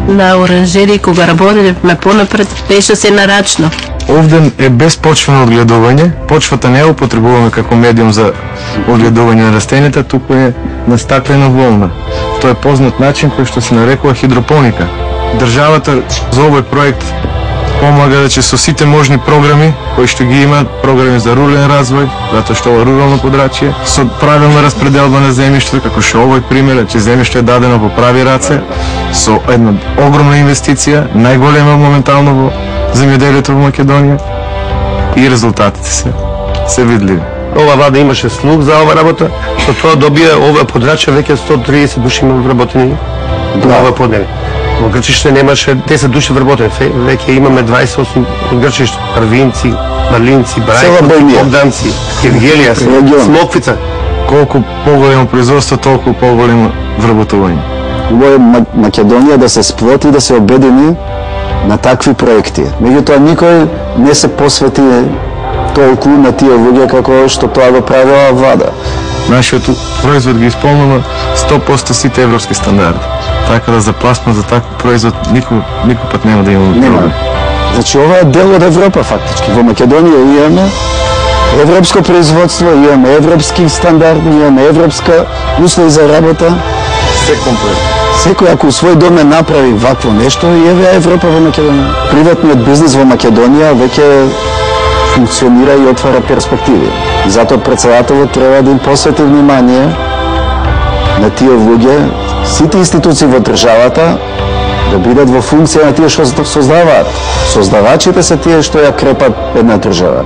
на оранжери кога работевме понапред беше се нарачно. Овде е безпочвено одгледување. Почвата не ја употребуваме како медиум за одгледување на растенията, туку е на стаклена волна. Тоа е познат начин кој што се нарекува хидропоника. Државата за овој проект помага со сите можни програми кои што ги имаат, програми за рурален развој, затоа што ова рурално подрачје, со правилна распределба на земјиште, како што овој пример, че земјиште е дадено во прави раце, со една огромна инвестиција, најголема моментално во земјоделието во Македонија, и резултатите се видливи. Ова влада имаше слух за ова работа, со тоа добија ова подрачје веќе 130 души има вработени на ова подневе. Во Грчиште немаше 10 души вработени, веќе имаме 28 од Грчиште, Првинци, Марлинци, Брајковци, Богданци, Евгелија, Смоквица. Колку поголемо производство, толку поголемо вработување. Убаво е Македонија да се сплоти и да се обедини на такви проекти. Меѓутоа никој не се посвети толку на тие луѓе како што тоа го правила влада. Нашиот производ ги исполнува 100% сите европски стандарди. Така да за пласма за таков производ никој пат нема да имаме проблем. Значи ова е дел од Европа фактички. Во Македонија имаме европско производство, имаме европски стандарди, имаме европска услови за работа. Се комплетно. Секој ако у свој доме направи вакво нешто, еве Европа во Македонија. Приватниот бизнис во Македонија веќе функционира и отвара перспективи. Затоа претседателот треба да им посвети внимание на тие луѓе, сите институции во државата да бидат во функција на тие што создаваат. Создавачите се тие што ја крепат една држава.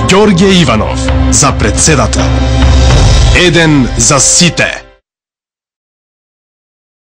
Ѓорѓе Иванов за претседател. Еден за сите.